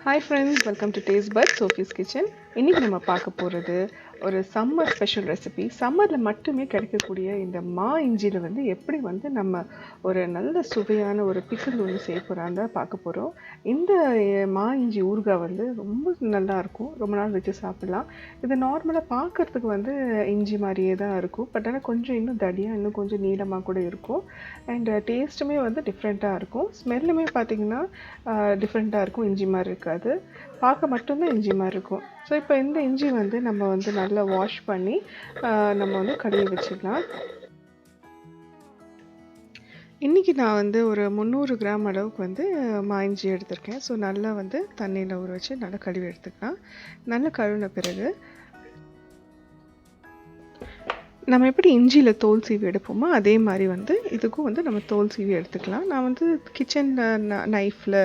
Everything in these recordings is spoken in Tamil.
Hi friends, welcome to Tastebuds, Sofiskitchen. இன்னைக்கு நம்ம பார்க்க போகிறது ஒரு சம்மர் ஸ்பெஷல் ரெசிபி. சம்மரில் மட்டுமே கிடைக்கக்கூடிய இந்த மா இஞ்சியில் வந்து எப்படி வந்து நம்ம ஒரு நல்ல சுவையான ஒரு பிக்கிள் ஒன்று செய்ய போகிறாங்க பார்க்க போகிறோம். இந்த மா இஞ்சி ஊறுகாய் வந்து ரொம்ப நல்லாயிருக்கும், ரொம்ப நாள் வச்சு சாப்பிடலாம். இது நார்மலாக பார்க்குறதுக்கு வந்து இஞ்சி மாதிரியே தான் இருக்கும், பட் ஆனால் கொஞ்சம் இன்னும் தடியாக இன்னும் கொஞ்சம் நீளமாக கூட இருக்கும். அண்ட் டேஸ்ட்டுமே வந்து டிஃப்ரெண்ட்டாக இருக்கும். ஸ்மெல்லுமே பார்த்திங்கன்னா டிஃப்ரெண்ட்டாக இருக்கும், இஞ்சி மாதிரி இருக்காது, பார்க்க மட்டும்தான் இஞ்சி மாதிரி இருக்கும். ஸோ இப்போ இந்த இஞ்சி வந்து நம்ம வந்து நல்லா வாஷ் பண்ணி நம்ம வந்து கழுவி வச்சுக்கலாம். இன்றைக்கி நான் வந்து ஒரு 300 கிராம் அளவுக்கு வந்து மா இஞ்சி எடுத்திருக்கேன். ஸோ நல்லா வந்து தண்ணியில் ஊற வச்சு நல்லா கழுவி எடுத்துக்கலாம். நல்லா கழுவின பிறகு நம்ம எப்படி இஞ்சியில் தோல் சீவி எடுப்போமோ அதே மாதிரி வந்து இதுக்கும் வந்து நம்ம தோல் சீவி எடுத்துக்கலாம். நான் வந்து கிச்சன் நைஃப்பில்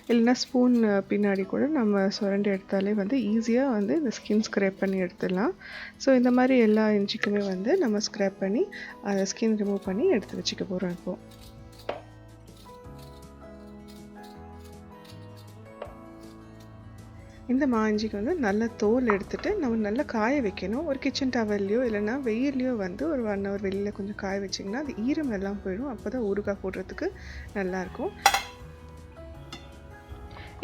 இல்லைன்னா ஸ்பூன் பின்னாடி கூட நம்ம சுரண்டி எடுத்தாலே வந்து ஈஸியாக வந்து இந்த ஸ்கின் ஸ்க்ரேப் பண்ணி எடுத்துடலாம். ஸோ இந்த மாதிரி எல்லா இஞ்சிக்குமே வந்து நம்ம ஸ்க்ரேப் பண்ணி அதை ஸ்கின் ரிமூவ் பண்ணி எடுத்து வச்சுக்க போகிறோம். இப்போது இந்த மா இஞ்சிக்கு வந்து நல்ல தோல் எடுத்துகிட்டு நம்ம நல்லா காய வைக்கணும். ஒரு கிச்சன் டவல்லையோ இல்லைன்னா வெயில்லையோ வந்து ஒரு 1 hour வெளியில் கொஞ்சம் காய வச்சிங்கன்னா அது ஈரம் எல்லாம் போயிடும். அப்போ தான் ஊறுகாய் போடுறதுக்கு நல்லாயிருக்கும்.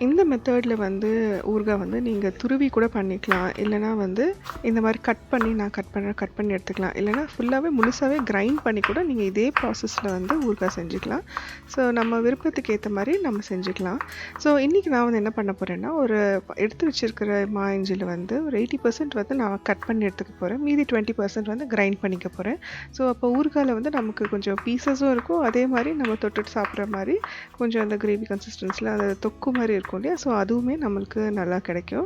இந்த மெத்தடில் வந்து ஊறுகாய் வந்து நீங்கள் துருவி கூட பண்ணிக்கலாம், இல்லைனா வந்து இந்த மாதிரி கட் பண்ணி எடுத்துக்கலாம், இல்லைனா ஃபுல்லாகவே முழுசாகவே கிரைண்ட் பண்ணி கூட நீங்கள் இதே ப்ராசஸில் வந்து ஊறுகாய் செஞ்சுக்கலாம். ஸோ நம்ம விருப்பத்துக்கு ஏற்ற மாதிரி நம்ம செஞ்சுக்கலாம். ஸோ இன்றைக்கி நான் வந்து என்ன பண்ண போகிறேன்னா, ஒரு எடுத்து வச்சுருக்கிற மா இஞ்சியில் வந்து ஒரு 80% வந்து நான் கட் பண்ணி எடுத்துக்க போகிறேன், மீதி 20% வந்து கிரைண்ட் பண்ணிக்க போகிறேன். ஸோ அப்போ ஊறுகாயில் வந்து நமக்கு கொஞ்சம் பீசஸும் இருக்கும், அதே மாதிரி நம்ம தொட்டுட்டு சாப்பிட்ற மாதிரி கொஞ்சம் அந்த கிரேவி கன்சிஸ்டன்ஸில் அந்த தொக்கு மாதிரி இருக்கும் இல்லையா, ஸோ அதுவுமே நம்மளுக்கு நல்லா கிடைக்கும்.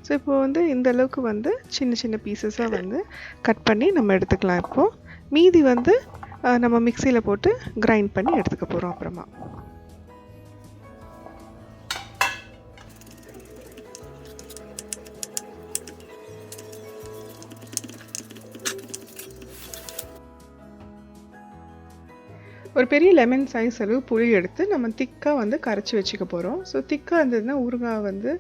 ஸோ இப்போ வந்து இந்த அளவுக்கு வந்து சின்ன சின்ன பீசஸாக வந்து கட் பண்ணி நம்ம எடுத்துக்கலாம். இப்போது மீதி வந்து நம்ம மிக்சியில் போட்டு கிரைண்ட் பண்ணி எடுத்துக்க போகிறோம். அப்புறமா ஒரு பெரிய லெமன் சைஸ் அளவு புளி எடுத்து நம்ம திக்காக வந்து கரைச்சி வச்சுக்க போகிறோம். ஸோ திக்காக இருந்ததுன்னா ஊறுகாய் வந்து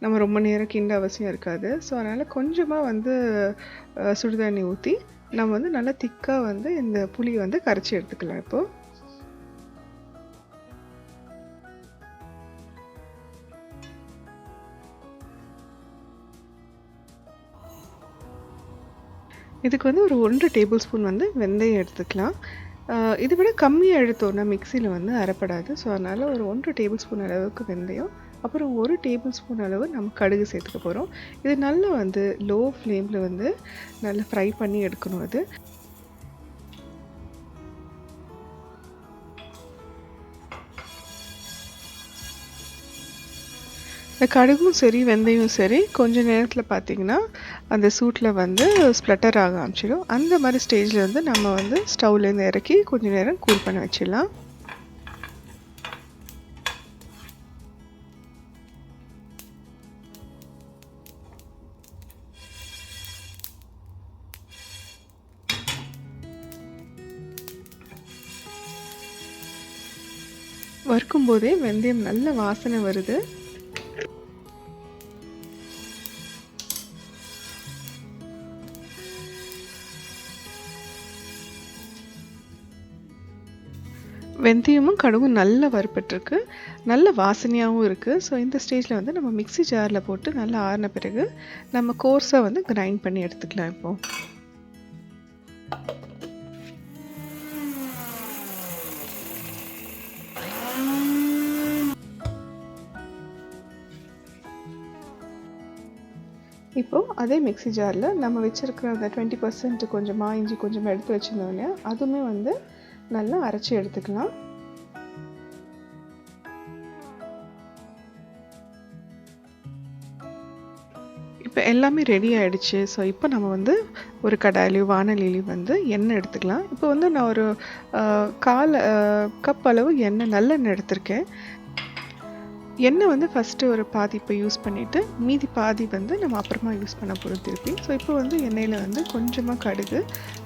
நம்ம ரொம்ப நேரம் கிண்ட அவசியம் இருக்காது. ஸோ அதனால் கொஞ்சமாக வந்து சுடுதண்ணி ஊற்றி நம்ம வந்து நல்லா திக்காக வந்து இந்த புளியை வந்து கரைச்சி எடுத்துக்கலாம். இப்போது இதுக்கு வந்து ஒரு 1 டேபிள் ஸ்பூன் வந்து வெந்தயம் எடுத்துக்கலாம். இதை விட கம்மியாக எடுத்தோன்னா மிக்சியில் வந்து அரைப்படாது. ஸோ அதனால் ஒரு 1 டேபிள் ஸ்பூன் அளவுக்கு வெந்தயம், அப்புறம் 1 டேபிள் ஸ்பூன் அளவு நம்ம கடுகு சேர்த்துக்க போகிறோம். இது நல்லா வந்து லோ ஃப்ளேமில் வந்து நல்லா ஃப்ரை பண்ணி எடுக்கணும். அது இந்த கடுகும் சரி வெந்தயம் சரி கொஞ்சம் நேரத்தில் பார்த்திங்கன்னா அந்த சூட்டில் வந்து ஸ்ப்ளட்டர் ஆக ஆரம்பிச்சிடும். அந்த மாதிரி ஸ்டேஜில் வந்து நம்ம வந்து ஸ்டவ்லேருந்து இறக்கி கொஞ்சம் நேரம் கூல் பண்ண வச்சிடலாம். வறுக்கும் போதே வெந்தயம் நல்ல வாசனை வருது. வெந்தயமும் கடுகும் நல்லா வறுப்பட்டுருக்கு, நல்ல வாசனையாகவும் இருக்குது. ஸோ இந்த ஸ்டேஜில் வந்து நம்ம மிக்ஸி ஜாரில் போட்டு நல்லா ஆறின பிறகு நம்ம கோர்ஸாக வந்து கிரைண்ட் பண்ணி எடுத்துக்கலாம். இப்போது அதே மிக்ஸி ஜாரில் நம்ம வச்சுருக்கிற அந்த 20% கொஞ்சம் மா இஞ்சி கொஞ்சமாக எடுத்து வச்சுருந்தோம் இல்லையா, அதுவுமே வந்து நல்லா அரைச்சி எடுத்துக்கலாம். இப்போ எல்லாமே ரெடி ஆகிடுச்சு. ஸோ இப்போ நம்ம வந்து ஒரு கடாயிலையும் வானலிலையும் வந்து எண்ணெய் எடுத்துக்கலாம். இப்போ வந்து நான் ஒரு 1/4 கப் அளவு எண்ணெய் நல்லெண்ணெய் எடுத்திருக்கேன். எண்ணெய் வந்து ஃபஸ்ட்டு ஒரு பாதி இப்போ யூஸ் பண்ணிவிட்டு மீதி பாதி வந்து நம்ம அப்புறமா யூஸ் பண்ண போகிறோம் திருப்பி. ஸோ இப்போ வந்து எண்ணெயில் வந்து கொஞ்சமாக கடுகு,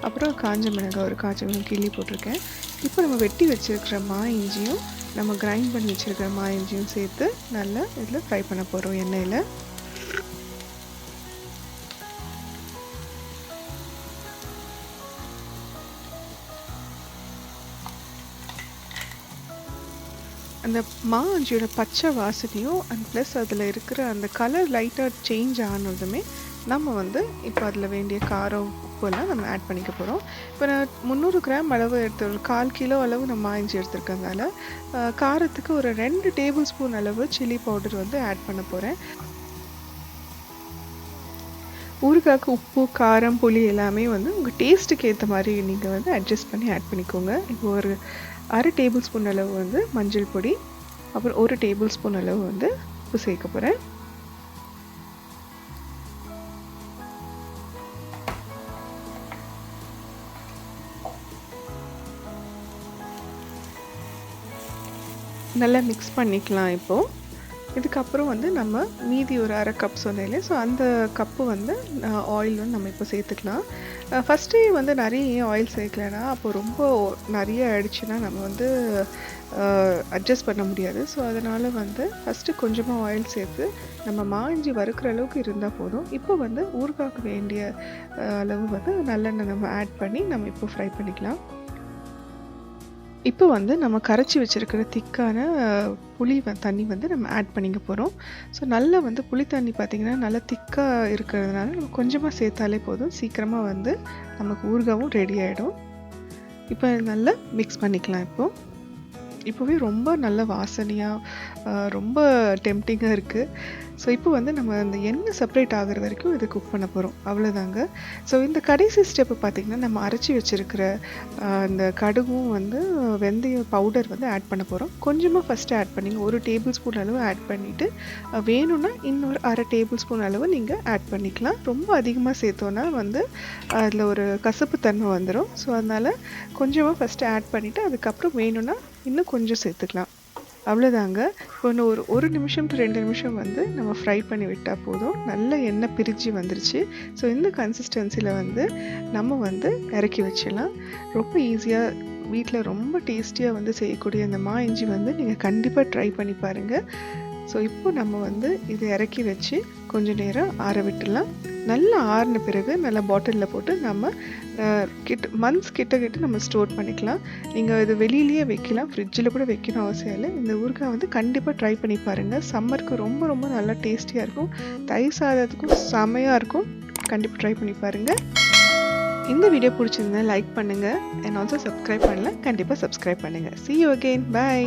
அப்புறம் காஞ்ச மிளகாய் ஒரு காஞ்ச மிளகாய் கிள்ளி போட்டிருக்கேன். இப்போ நம்ம வெட்டி வச்சுருக்கிற மா இஞ்சியும் நம்ம கிரைண்ட் பண்ணி வச்சுருக்கிற மா இஞ்சியும் சேர்த்து நல்லா இதில் ஃப்ரை பண்ண போகிறோம் எண்ணெயில். அந்த மா இஞ்சியோட பச்சை வாசனையும் அண்ட் ப்ளஸ் அதில் இருக்கிற அந்த கலர் லைட்டாக சேஞ்ச் ஆனதுமே நம்ம வந்து இப்போ அதில் வேண்டிய காரம் உப்புலாம் நம்ம ஆட் பண்ணிக்க போகிறோம். இப்போ நான் 300 கிராம் அளவு எடுத்து ஒரு 1/4 கிலோ அளவு நான் மா இஞ்சி எடுத்துருக்கனால காரத்துக்கு ஒரு 2 டேபிள் ஸ்பூன் அளவு சில்லி பவுடர் வந்து ஆட் பண்ண போகிறேன். ஊறுகாய்க்கு உப்பு, காரம், புளி எல்லாமே வந்து உங்கள் டேஸ்ட்டுக்கு ஏற்ற மாதிரி நீங்கள் வந்து அட்ஜஸ்ட் பண்ணி ஆட் பண்ணிக்கோங்க. இப்போ ஒரு 1/2 டேபிள் ஸ்பூன் அளவு வந்து மஞ்சள் பொடி, அப்புறம் 1 டேபிள் ஸ்பூன் அளவு வந்து உப்பு சேர்க்க போகிறேன். நல்லா மிக்ஸ் பண்ணிக்கலாம். இப்போது இதுக்கப்புறம் வந்து நம்ம மீதி ஒரு 1/2 கப் சொன்னேன், ஸோ அந்த கப்பு வந்து ஆயில் வந்து நம்ம இப்போ சேர்த்துக்கலாம். ஃபஸ்ட்டே வந்து நிறைய ஆயில் சேர்க்கலன்னா அப்போ ரொம்ப நிறைய ஆயிடுச்சுன்னா நம்ம வந்து அட்ஜஸ்ட் பண்ண முடியாது. ஸோ அதனால் வந்து ஃபஸ்ட்டு கொஞ்சமாக ஆயில் சேர்த்து நம்ம மா இஞ்சி வறுக்கிற அளவுக்கு இருந்தால் போதும். இப்போ வந்து ஊறுகாய்க்கு வேண்டிய அளவு வந்து நல்லெண்ணெய் நம்ம ஆட் பண்ணி நம்ம இப்போ ஃப்ரை பண்ணிக்கலாம். இப்போ வந்து நம்ம கரைச்சி வச்சுருக்கிற திக்கான புளி தண்ணி வந்து நம்ம ஆட் பண்ணிக்க போகிறோம். ஸோ நல்லா வந்து புளி தண்ணி பார்த்திங்கன்னா நல்லா திக்காக இருக்கிறதுனால நம்ம கொஞ்சமாக சேர்த்தாலே போதும், சீக்கிரமாக வந்து நமக்கு ஊறுகாவும் ரெடி ஆகிடும். இப்போ நல்லா மிக்ஸ் பண்ணிக்கலாம். இப்போவே ரொம்ப நல்ல வாசனையாக ரொம்ப டெம்டிங்காக இருக்குது. ஸோ இப்போ வந்து நம்ம அந்த எண்ணெய் செப்பரேட் ஆகிற வரைக்கும் இதை குக் பண்ண போகிறோம், அவ்வளோதாங்க. ஸோ இந்த கடைசி ஸ்டெப்பு பார்த்திங்கன்னா நம்ம அரைச்சி வச்சுருக்கிற அந்த கடுகும் வந்து வெந்தய பவுடர் வந்து ஆட் பண்ண போகிறோம். கொஞ்சமாக ஃபஸ்ட்டு ஆட் பண்ணிங்க, 1 டேபிள் ஸ்பூன் அளவு ஆட் பண்ணிவிட்டு வேணும்னா இன்னொரு 1/2 டேபிள் ஸ்பூன் அளவு நீங்கள் ஆட் பண்ணிக்கலாம். ரொம்ப அதிகமாக சேர்த்தோன்னா வந்து அதில் ஒரு கசப்பு தன்மை வந்துடும். ஸோ அதனால் கொஞ்சமாக ஃபஸ்ட்டு ஆட் பண்ணிவிட்டு அதுக்கப்புறம் வேணும்னா இன்னும் கொஞ்சம் சேர்த்துக்கலாம், அவ்வளோதாங்க. இப்போ இன்னும் ஒரு 1 நிமிஷம் to 2 நிமிஷம் வந்து நம்ம ஃப்ரை பண்ணி விட்டால் போதும். நல்ல எண்ணெய் பிரிஞ்சு வந்துருச்சு. ஸோ இந்த கன்சிஸ்டன்சியில் வந்து நம்ம வந்து இறக்கி வச்சிடலாம். ரொம்ப ஈஸியாக வீட்டில் ரொம்ப டேஸ்டியாக வந்து செய்யக்கூடிய அந்த மா இஞ்சி வந்து நீங்கள் கண்டிப்பாக ட்ரை பண்ணி பாருங்கள். ஸோ இப்போ நம்ம வந்து இதை இறக்கி வச்சு கொஞ்சம் நேரம் ஆற விட்டுடலாம். நல்லா ஆறின பிறகு நல்லா பாட்டிலில் போட்டு நம்ம மந்த்ஸ் கிட்ட நம்ம ஸ்டோர் பண்ணிக்கலாம். நீங்கள் இது வெளியிலேயே வைக்கலாம், ஃப்ரிட்ஜில் கூட வைக்கணும் அவசியம் இல்லை. இந்த ஊறுகாய் வந்து கண்டிப்பாக ட்ரை பண்ணி பாருங்கள். சம்மருக்கு ரொம்ப ரொம்ப நல்லா டேஸ்டியாக இருக்கும், தயிர் சாதத்துக்கும் செமையாக இருக்கும். கண்டிப்பாக ட்ரை பண்ணி பாருங்கள். இந்த வீடியோ பிடிச்சிருந்தா லைக் பண்ணுங்கள், அண்ட் ஆல்சோ சப்ஸ்கிரைப் பண்ணல கண்டிப்பாக சப்ஸ்கிரைப் பண்ணுங்கள். See you again. Bye.